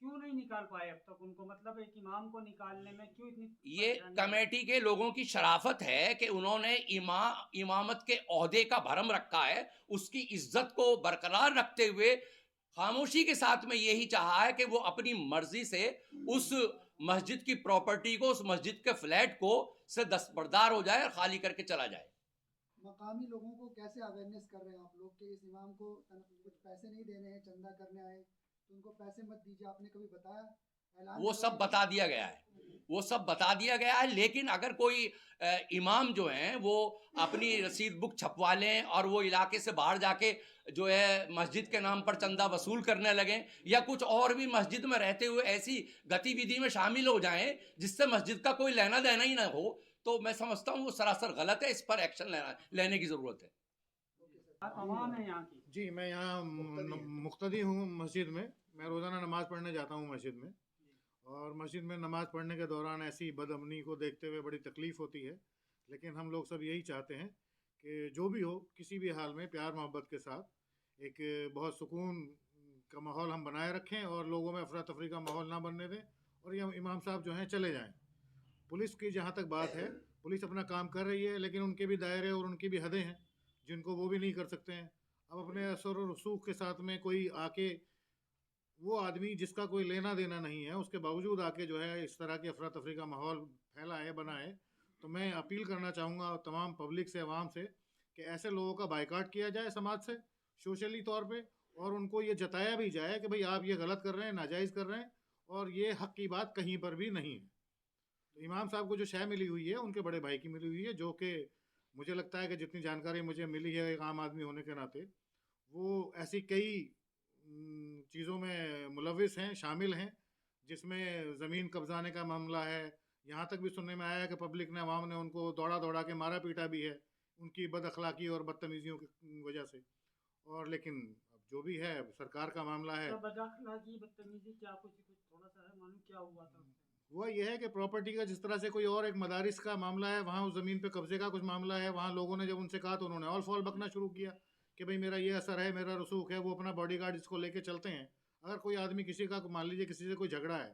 क्यों नहीं निकाल पाए अब तक उनको? मतलब एक इमाम को निकालने में क्यों इतनी ये परेशानी? कमेटी के लोगों की शराफत है कि उन्होंने इमामत के ओहदे का भरम रखा है, उसकी इज्जत को बरकरार रखते हुए खामोशी के साथ में यही चाहा है कि वो अपनी मर्जी से उस मस्जिद की प्रॉपर्टी को, उस मस्जिद के फ्लैट को से दस्तबरदार हो जाए और खाली करके चला जाए। मकामी लोगों को कैसे अवेयरनेस कर रहे हैं आप लोग कि इस इमाम को कुछ पैसे नहीं देने हैं, चंदा करने आए तो उनको पैसे मत दीजिए? आपने कभी बताया? ऐलान वो सब बता दिया गया है, वो सब बता दिया गया है। लेकिन अगर कोई इमाम जो हैं वो अपनी रसीद बुक छपवा लें और वो इलाके से बाहर जाके जो है मस्जिद के नाम पर चंदा वसूल करने लगें, या कुछ और भी मस्जिद में रहते हुए ऐसी गतिविधि में शामिल हो जाएं जिससे मस्जिद का कोई लेना देना ही ना हो, तो मैं समझता हूँ वो सरासर गलत है। इस पर एक्शन लेने की जरूरत है। आवाम है यहाँ की। जी, मैं यहाँ मुक्तदी हूँ मस्जिद में। मैं रोज़ाना नमाज़ पढ़ने जाता हूँ मस्जिद में, और मस्जिद में नमाज़ पढ़ने के दौरान ऐसी बदअमनी को देखते हुए बड़ी तकलीफ़ होती है। लेकिन हम लोग सब यही चाहते हैं कि जो भी हो, किसी भी हाल में प्यार मोहब्बत के साथ एक बहुत सुकून का माहौल हम बनाए रखें और लोगों में अफरा तफरी का माहौल ना बनने दें, और ये इमाम साहब जो हैं चले जाएं। पुलिस की जहाँ तक बात है, पुलिस अपना काम कर रही है, लेकिन उनके भी दायरे और उनकी भी हदें हैं जिनको वो भी नहीं कर सकते हैं। अब अपने असर और रसूख के साथ में कोई आके, वो आदमी जिसका कोई लेना देना नहीं है, उसके बावजूद आके जो है इस तरह की अफरा तफरी का माहौल फैलाए बनाए, तो मैं अपील करना चाहूँगा तमाम पब्लिक से, आवाम से, कि ऐसे लोगों का बाइकाट किया जाए समाज से सोशली तौर पे, और उनको ये जताया भी जाए कि भाई आप ये गलत कर रहे हैं, नाजायज़ कर रहे हैं, और ये हक़ की बात कहीं पर भी नहीं है। तो इमाम साहब को जो शय मिली हुई है उनके बड़े भाई की मिली हुई है, जो कि मुझे लगता है कि जितनी जानकारी मुझे मिली है एक आम आदमी होने के नाते, वो ऐसी कई चीज़ों में मुलविस हैं, शामिल हैं, जिसमें ज़मीन कब्जाने का मामला है। यहाँ तक भी सुनने में आया है कि पब्लिक ने, आवाम ने उनको दौड़ा दौड़ा के मारा पीटा भी है उनकी बद अखलाकी और बदतमीज़ियों की वजह से। और लेकिन अब जो भी है, सरकार का मामला है। तो बदअखलाकी बदतमीजी क्या कुछ थोड़ा सा है मालूम क्या हुआ था? हुआ यह है कि प्रॉपर्टी का जिस तरह से कोई और एक मदारिस का मामला है, वहाँ उस ज़मीन पे कब्जे का कुछ मामला है, वहाँ लोगों ने जब उनसे कहा तो उन्होंने ऑल फॉल बकना शुरू किया कि भाई मेरा ये असर है, मेरा रसूख है, वो अपना बॉडीगार्ड इसको लेके चलते हैं। अगर कोई आदमी किसी का, मान लीजिए किसी से कोई झगड़ा है,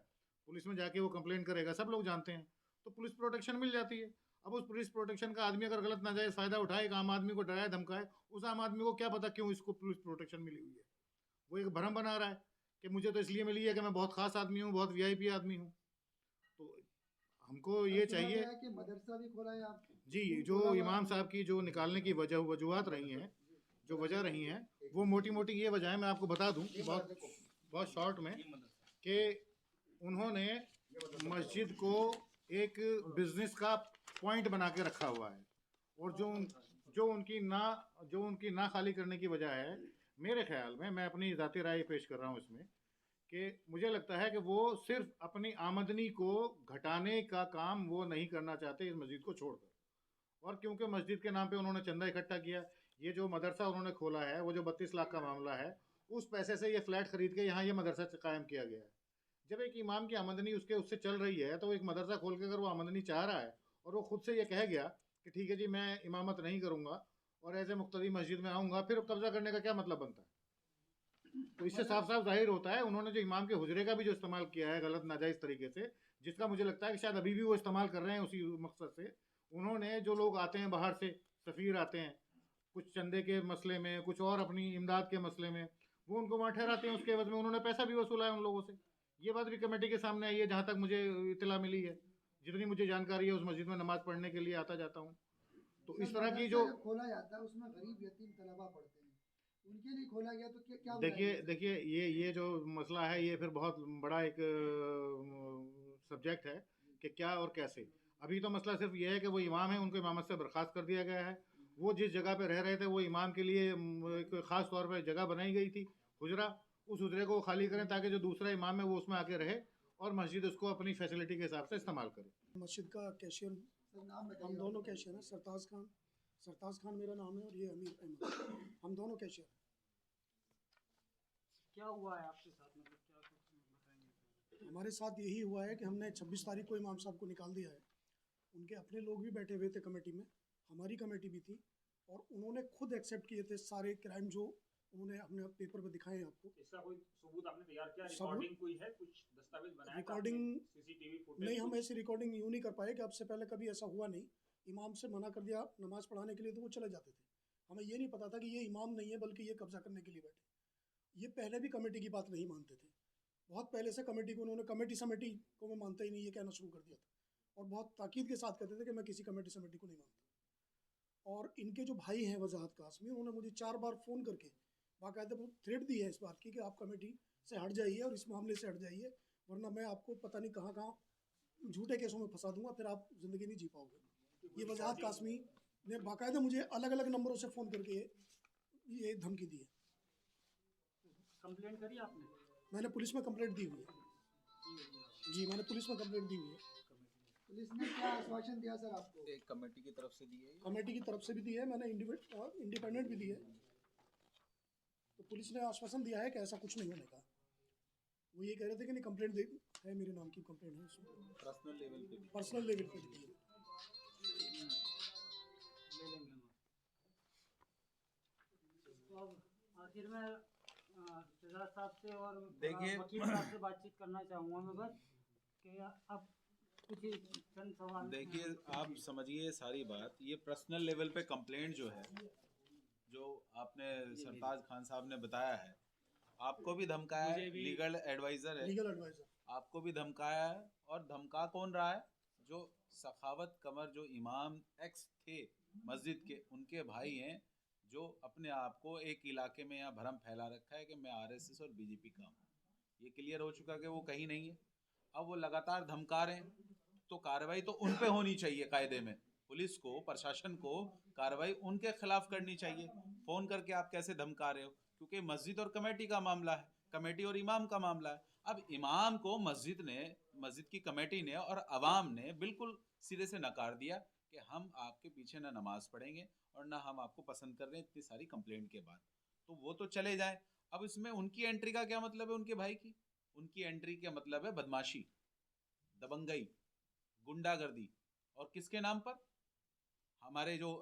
पुलिस में जाके वो कंप्लेंट करेगा, सब लोग जानते हैं, तो पुलिस प्रोटेक्शन मिल जाती है। अब उस पुलिस प्रोटेक्शन का आदमी अगर गलत नाजायज फायदा उठाए, एक आम आदमी को डराए धमकाए, उस आम आदमी को क्या पता क्यों इसको पुलिस प्रोटेक्शन मिली हुई है। वो एक भ्रम बना रहा है कि मुझे तो इसलिए मिली है कि मैं बहुत खास आदमी हूँ, बहुत वीआईपी आदमी हूँ। तो हमको ये सुना चाहिए गया है कि मदरसा भी खोला है आप जी, स्कूल जो खोला हुआ इमाम है। साहब की जो निकालने की वजूहत रही हैं, जो वजह रही हैं, वो मोटी मोटी ये वजह है, मैं आपको बता दूं बहुत बहुत शॉर्ट में, कि उन्होंने मस्जिद को एक बिजनेस का पॉइंट बना के रखा हुआ है, और जो उनकी ना खाली करने की वजह है, मेरे ख्याल में, मैं अपनी ज़ाती राय पेश कर रहा हूँ इसमें, कि मुझे लगता है कि वो सिर्फ अपनी आमदनी को घटाने का काम वो नहीं करना चाहते इस मस्जिद को छोड़कर। और क्योंकि मस्जिद के नाम पे उन्होंने चंदा इकट्ठा किया, ये जो मदरसा उन्होंने खोला है, वो जो 32 लाख का मामला है, उस पैसे से ये फ्लैट खरीद के यहाँ ये मदरसा कायम किया गया है। जब एक इमाम की आमदनी उससे चल रही है, तो एक मदरसा खोल के अगर वो आमदनी चाह रहा है और वो खुद से ये कह गया कि ठीक है जी मैं इमामत नहीं करूँगा और ऐसे मुक्तदी मस्जिद में आऊँगा, फिर कब्जा करने का क्या मतलब बनता है? तो इससे साफ साफ जाहिर होता है उन्होंने जो इमाम के हुजरे का भी जो इस्तेमाल किया है गलत नाजायज़ तरीके से, जिसका मुझे लगता है कि शायद अभी भी वो इस्तेमाल कर रहे हैं उसी मकसद से। उन्होंने जो लोग आते हैं बाहर से, सफ़ीर आते हैं कुछ चंदे के मसले में, कुछ और अपनी इमदाद के मसले में, वो उनको वहाँ ठहराते हैं, उसके एवज में उन्होंने पैसा भी वसूला है उन लोगों से। ये बात भी कमेटी के सामने आई है, जहाँ तक मुझे इतला मिली है, जितनी मुझे जानकारी है, उस मस्जिद में नमाज़ पढ़ने के लिए आता जाता हूँ। तो इस तरह की जो खोला जाता है उसमें गरीब यतीम तलबा पढ़ते हैं, उनके लिए खोला गया, तो क्या देखिए ये जो मसला है, ये फिर बहुत बड़ा एक सब्जेक्ट है कि क्या और कैसे। अभी तो मसला सिर्फ ये है कि वो इमाम है, उनको इमामत से बर्खास्त कर दिया गया है। वो जिस जगह पे रह रहे थे, वो इमाम के लिए एक ख़ास तौर पे जगह बनाई गई थी, हुजरा। उस हुजरे को खाली करें ताकि जो दूसरा इमाम है वो उसमें आके रहे और मस्जिद उसको अपनी फैसिलिटी के हिसाब से इस्तेमाल करे। मस्जिद का कैशियर सर नाम बताइए। हम दोनों कैशियर हैं। सरताज खान मेरा नाम है और ये अमीर अहमद, हम दोनों कैशियर। क्या हुआ है आपके साथ, मतलब क्या कुछ बताएंगे? हमारे साथ यही हुआ है कि हमने 26 तारीख को इमाम साहब को निकाल दिया है। उनके अपने लोग भी बैठे हुए थे कमेटी में, हमारी कमेटी भी थी, और उन्होंने खुद एक्सेप्ट किए थे सारे क्राइम जो उन्होंने अपने पेपर पे दिखाए हैं आपको। इसका कोई सबूत आपने तैयार किया? सबूत? रिकॉर्डिंग कोई है, कुछ दस्तावेज बनाया? Recording CCTV footage? नहीं, हम ऐसी रिकॉर्डिंग यूँ नहीं कर पाए कि अब से पहले कभी ऐसा हुआ नहीं। इमाम से मना कर दिया नमाज़ पढ़ाने के लिए तो वो चले जाते थे। हमें ये नहीं पता था कि ये इमाम नहीं है बल्कि ये कब्जा करने के लिए बैठे। ये पहले भी कमेटी की बात नहीं मानते थे, बहुत पहले से कमेटी को उन्होंने कमेटी को मैं मानता ही नहीं ये कहना शुरू कर दिया था, और बहुत ताकीद के साथ कहते थे कि मैं किसी कमेटी को नहीं मानता। और इनके जो भाई हैं वजाहत कासमी, उन्होंने मुझे 4 बार फ़ोन करके बाकायदा थ्रेट दी है इस बात की कि आप कमेटी से हट जाइए और इस मामले से हट जाइए, वरना मैं आपको पता नहीं कहाँ कहाँ झूठे केसों में फंसा दूंगा, फिर आप ज़िंदगी नहीं जी पाओगे। ये वजाहत कासमी ने बाकायदा मुझे अलग अलग नंबरों से फ़ोन करके ये धमकी दी है। कंप्लेंट करी आपने? मैंने पुलिस में कंप्लेंट दी हुई है जी, मैंने पुलिस में कंप्लेंट दी हुई है। पुलिस ने क्या आश्वासन दिया सर आपको? एक कमेटी की तरफ से दी है, कमेटी की तरफ से भी दी है, मैंने इंडिपेंडेंट भी दी है। तो पुलिस ने आश्वासन दिया है कि ऐसा कुछ नहीं होने का। वो ये कह रहे थे कि नहीं कंप्लेंट दे है, मेरे नाम की कंप्लेंट है उसमें, पर्सनल लेवल पे दी है। ले लेंगे हम। तो अब आखिर में शहजाद साहब से और देखिए, वकील साहब से बातचीत करना चाहूँगा मैं बस, कि अब कुछ ही चंद सवाल। देखिए आप समझिए सारी बात, ये पर्सनल लेवल पे कंप्लेंट जो है, जो आपने सरताज खान साहब ने बताया है, आपको भी धमकाया है, लीगल एडवाइज़र है, लीगल एडवाइज़र आपको भी धमकाया है। और धमका कौन रहा है? जो सखावत कमर जो इमाम एक्स थे मस्जिद के, उनके भाई हैं, जो अपने आप को एक इलाके में यहाँ भरम फैला रखा है कि मैं आरएसएस और बीजेपी का हूँ। ये क्लियर हो चुका कि वो कहीं नहीं है। अब वो लगातार धमका रहे हैं, तो कार्रवाई तो उन पे होनी चाहिए कायदे में। पुलिस को, प्रशासन को कार्रवाई उनके खिलाफ करनी चाहिए। फ़ोन करके आप कैसे धमका रहे हो? क्योंकि मस्जिद और कमेटी का मामला है, कमेटी और इमाम का मामला है। अब इमाम को मस्जिद की कमेटी ने और अवाम ने बिल्कुल सिरे से नकार दिया कि हम आपके पीछे ना नमाज पढ़ेंगे और ना हम आपको पसंद कर रहे हैं इतनी सारी कंप्लेंट के बाद। तो वो तो चले जाए, अब इसमें उनकी एंट्री का क्या मतलब है? उनके भाई की उनकी एंट्री का मतलब है बदमाशी, दबंगई, गुंडागर्दी। और किसके नाम पर? हमारे जो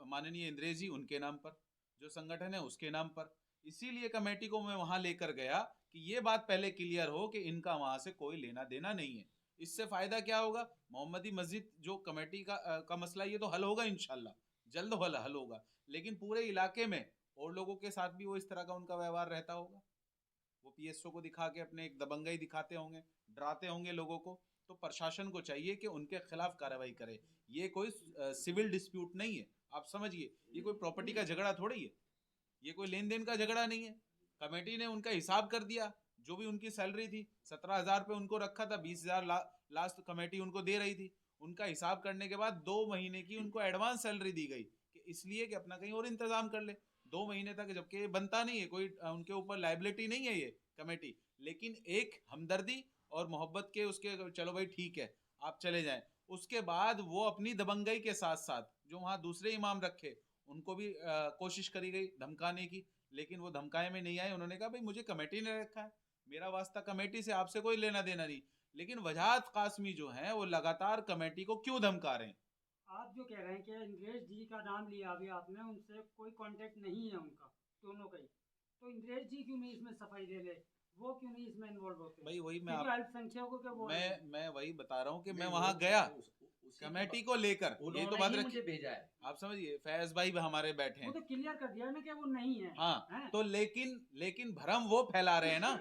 माननीय इंद्रेश जी, उनके नाम पर, जो संगठन है उसके नाम पर। इसीलिए कमेटी को मैं वहाँ लेकर गया कि ये बात पहले क्लियर हो कि इनका वहाँ से कोई लेना देना नहीं है। इससे फायदा क्या होगा? मोहम्मदी मस्जिद जो कमेटी का मसला, ये तो हल होगा इंशाल्लाह, जल्द हल होगा, लेकिन पूरे इलाके में और लोगों के साथ भी वो इस तरह का उनका व्यवहार रहता होगा। वो पीएसओ को दिखा के अपने एक दबंगई दिखाते होंगे, डराते होंगे लोगों को। तो प्रशासन को चाहिए कि उनके खिलाफ कार्रवाई करे। ये कोई सिविल डिस्प्यूट नहीं है, आप समझिए, ये कोई प्रॉपर्टी का झगड़ा थोड़ी है, ये कोई लेन देन का झगड़ा नहीं है। कमेटी ने उनका हिसाब कर दिया, जो भी उनकी सैलरी थी 17,000 पे उनको रखा था, 20,000 लास्ट कमेटी उनको दे रही थी। उनका हिसाब करने के बाद 2 महीने की उनको एडवांस सैलरी दी गई कि इसलिए कि अपना कहीं और इंतजाम कर ले 2 महीने तक, जबकि ये बनता नहीं है, कोई उनके ऊपर लाइबिलिटी नहीं है ये कमेटी, लेकिन एक हमदर्दी और मोहब्बत के उसके, चलो भाई ठीक है आप चले जाएं। उसके बाद वो अपनी दबंगई के साथ साथ जो वहाँ दूसरे इमाम रखे उनको भी कोशिश करी गई धमकाने की, लेकिन वो धमकाए में नहीं आए। उन्होंने कहा भाई मुझे कमेटी ने रखा है, मेरा वास्ता कमेटी से, आपसे कोई लेना देना नहीं। लेकिन वजाहत कासमी जो है वो लगातार कमेटी को क्यों धमका रहे हैं? आप जो कह रहे हैं कि इंद्रेश जी का नाम लिया अभी आपने, उनसे कोई कांटेक्ट नहीं है उनका, दोनों का ही, तो इंद्रेश जी क्यों नहीं इसमें सफाई दे ले, वो क्यों नहीं इसमें इन्वॉल्व होते? भाई वही मैं क्योंकि अल्पसंख्यकों के वो हैं। मैं वही बता रहा हूँ कि मैं वहां गया कमेटी को लेकर, ये तो बात मुझे रखी, भेजा है। आप समझिए, फैज भाई भी हमारे बैठे वो हैं। तो क्लियर कर दिया ना कि वो नहीं है। हाँ, हैं? तो लेकिन भ्रम वो फैला रहे हैं ना।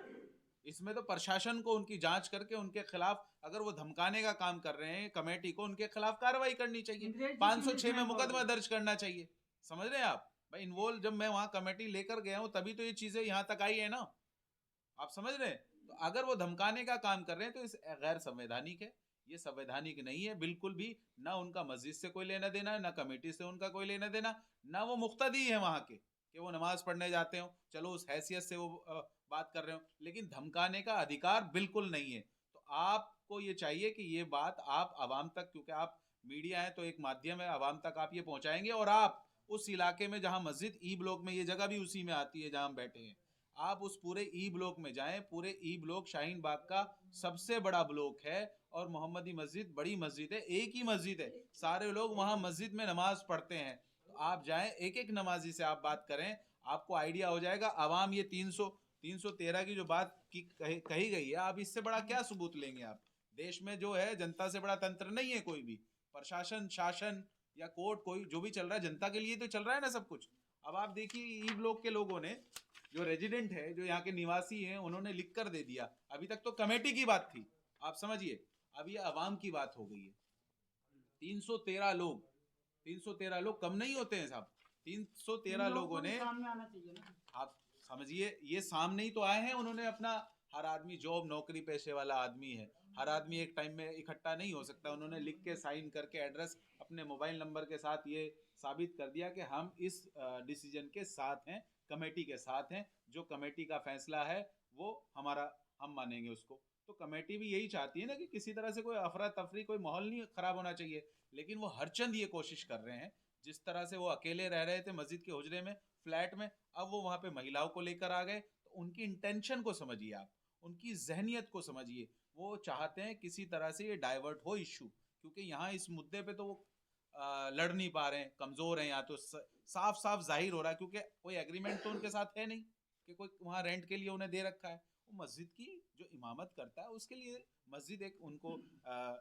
इसमें तो प्रशासन को उनकी जांच करके उनके खिलाफ, अगर वो धमकाने का काम कर रहे हैं, कमेटी को उनके खिलाफ कार्रवाई करनी चाहिए, इंद्रेश जी 506 क्यों में नहीं मुकदमा involved? दर्ज करना चाहिए। समझ रहे हैं आप भाई? इन्वॉल्व जब मैं वहां कमेटी लेकर गया हूं तभी तो ये चीजें यहाँ तक आई है ना, आप समझ रहे हैं? तो अगर वो धमकाने का काम कर रहे हैं तो इस गैर संवैधानिक है, ये संवैधानिक नहीं है बिल्कुल भी। ना उनका मस्जिद से कोई लेना देना, ना कमेटी से उनका कोई लेना देना, ना वो मुक्तदी है वहां के कि वो नमाज पढ़ने जाते हो, चलो उस हैसियत से वो बात कर रहे हो, लेकिन धमकाने का अधिकार बिल्कुल नहीं है। तो आपको ये चाहिए कि ये बात आप आवाम तक, क्योंकि आप मीडिया है तो एक माध्यम है, आवाम तक आप ये पहुंचाएंगे, और आप उस इलाके में जहां मस्जिद ई ब्लॉक में, ये जगह भी उसी में आती है जहां हम बैठे हैं, आप उस पूरे ई ब्लॉक में जाएं। पूरे ई ब्लॉक शाहीन बाग का सबसे बड़ा ब्लॉक है और मोहम्मदी मस्जिद बड़ी मस्जिद है, एक ही मस्जिद है, सारे लोग वहां मस्जिद में नमाज पढ़ते हैं। तो आप जाएं, एक एक नमाजी से आप बात करें, आपको आइडिया हो जाएगा। आवाम ये 313 की जो बात कही गई है, आप इससे बड़ा क्या सबूत लेंगे? आप देश में जो है जनता से बड़ा तंत्र नहीं है कोई भी, प्रशासन, शासन या कोर्ट, कोई जो भी चल रहा है जनता के लिए तो चल रहा है ना सब कुछ। अब आप देखिए ई ब्लॉक के लोगों ने, जो रेजिडेंट है, जो यहाँ के निवासी हैं, उन्होंने लिख कर दे दिया। अभी तक तो कमेटी की बात थी, आप समझिए, अब ये अवाम की बात हो गई है। 313 लोग कम नहीं होते हैं साहब। 313 लोगों ने, सामने आना चाहिए ना। आप समझिए, ये सामने ही तो आए हैं। उन्होंने अपना, हर आदमी जॉब नौकरी पेशे वाला आदमी है, हर आदमी एक टाइम में इकट्ठा नहीं हो सकता। उन्होंने लिख के साइन करके एड्रेस अपने मोबाइल नंबर के साथ ये साबित कर दिया कि हम इस डिसीजन के साथ हैं, कमेटी के साथ हैं, जो कमेटी का फैसला है वो हमारा, हम मानेंगे उसको। तो कमेटी भी यही चाहती है ना कि किसी तरह से कोई अफरा तफरी, कोई माहौल नहीं खराब होना चाहिए। लेकिन वो हर चंद ये कोशिश कर रहे हैं, जिस तरह से वो अकेले रह रहे थे मस्जिद के हुजरे में, फ्लैट में, अब वो वहाँ पे महिलाओं को लेकर आ गए। तो उनकी इंटेंशन को समझिए आप, उनकी जहनियत को समझिए। वो चाहते हैं किसी तरह से ये डाइवर्ट हो इशू, क्योंकि यहाँ इस मुद्दे पे तो वो लड़ नहीं पा रहे हैं, कमज़ोर हैं। यहाँ तो साफ साफ जाहिर हो रहा है, क्योंकि कोई एग्रीमेंट तो उनके साथ है नहीं कि कोई वहाँ रेंट के लिए उन्हें दे रखा है। वो मस्जिद की जो इमामत करता है उसके लिए मस्जिद एक उनको,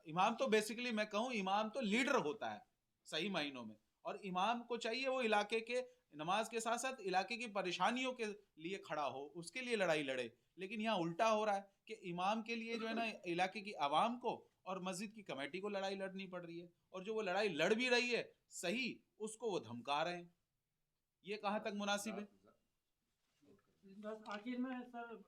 इमाम तो बेसिकली मैं कहूँ, इमाम तो लीडर होता है सही मायनों में, और इमाम को चाहिए वो इलाके के नमाज के साथ साथ इलाके की परेशानियों के लिए खड़ा हो, उसके लिए लड़ाई लड़े। लेकिन यहाँ उल्टा हो रहा है कि इमाम के लिए जो है ना, इलाके की आवाम को और मस्जिद की कमेटी को लड़ाई लड़नी पड़ रही है, और जो वो लड़ाई लड़ भी रही है सही, उसको वो धमका रहे हैं। ये कहाँ तक मुनासिब है? बस आखिर में सर,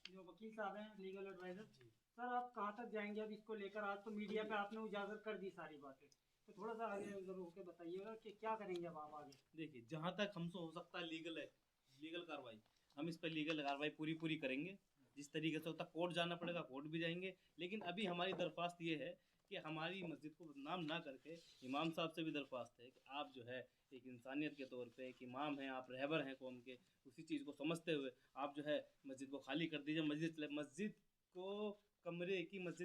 जो वकील साहब हैं, लीगल एडवाइजर सर, आप कहाँ तक जाएंगे अब इसको लेकर? आज तो मीडिया पे आपने उजागर कर दी सारी बातें, तो थोड़ा सा आगे जरूर होकर बताइएगा कि क्या करेंगे अब आप आगे। देखिए, जहाँ तक हमसे हो सकता है लीगल कार्रवाई, हम इस पर लीगल कार्रवाई पूरी करेंगे। जिस तरीके से होता कोर्ट जाना पड़ेगा, कोर्ट भी जाएंगे। लेकिन अभी हमारी दरख्वास्त ये है कि हमारी मस्जिद को बदनाम ना करके, इमाम साहब से भी दरख्वास्त है कि आप जो है एक इंसानियत के तौर पे, एक इमाम हैं, आप रहबर हैं कौम के, उसी चीज़ को समझते हुए आप जो है मस्जिद को खाली कर दीजिए। मस्जिद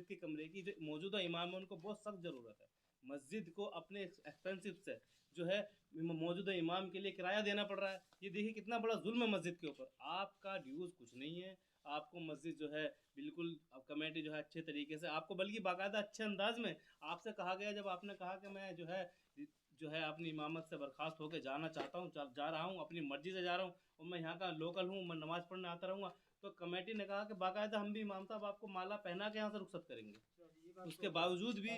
के कमरे की जो मौजूदा इमाम है उनको बहुत सख्त ज़रूरत है। मस्जिद को अपने एक्सपेंसिव से जो है मौजूदा इमाम के लिए किराया देना पड़ रहा है। ये देखिए कितना बड़ा जुल्म है मस्जिद के ऊपर। आपका ड्यूज़ कुछ नहीं है, आपको मस्जिद जो है बिल्कुल कमेटी जो है अच्छे तरीके से आपको, बल्कि बाकायदा अच्छे अंदाज में आपसे कहा गया, जब आपने कहा कि मैं जो है अपनी इमामत से बर्खास्त होकर जाना चाहता हूँ, जा रहा हूँ, अपनी मर्जी से जा रहा हूँ और मैं यहाँ का लोकल हूँ, मैं नमाज़ पढ़ने आता रहूँगा, तो कमेटी ने कहा कि बाकायदा हम भी इमाम साहब आपको माला पहना के यहाँ से रुखसत करेंगे। उसके बावजूद भी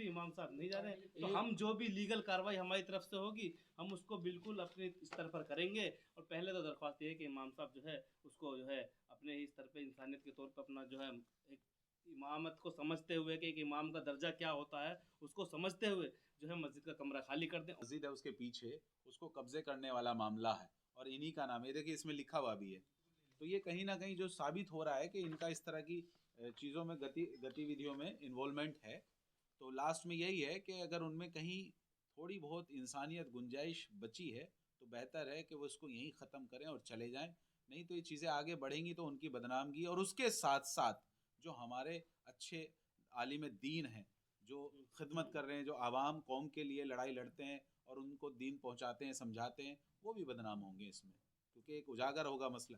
इमाम साहब नहीं जा रहे हैं। तो हम जो भी लीगल कार्रवाई हमारी तरफ से होगी हम उसको बिल्कुल अपने स्तर पर करेंगे। और पहले तो दरख्वास्त ये है कि इमाम साहब जो है उसको जो है अपने ही स्तर पे इंसानियत के तौर पर अपना जो है एक इमामत को समझते हुए कि एक इमाम का दर्जा क्या होता है उसको समझते हुए जो है मस्जिद का कमरा खाली कर दें। मस्जिद है उसके पीछे उसको कब्जे करने वाला मामला है और इन्हीं का नाम है, देखिए इसमें लिखा हुआ भी है। तो ये कहीं ना कहीं जो साबित हो रहा है कि इनका इस तरह की चीज़ों में गतिविधियों में इन्वॉल्वमेंट है। तो लास्ट में यही है कि अगर उनमें कहीं थोड़ी बहुत इंसानियत गुंजाइश बची है तो बेहतर है कि वो इसको यहीं ख़त्म करें और चले जाएं, नहीं तो ये चीज़ें आगे बढ़ेंगी तो उनकी बदनामगी और उसके साथ साथ जो हमारे अच्छे आलिम दीन हैं जो खिदमत कर रहे हैं, जो आवाम कौम के लिए लड़ाई लड़ते हैं और उनको दीन पहुंचाते हैं, समझाते हैं, वो भी बदनाम होंगे इसमें, क्योंकि एक उजागर होगा मसला।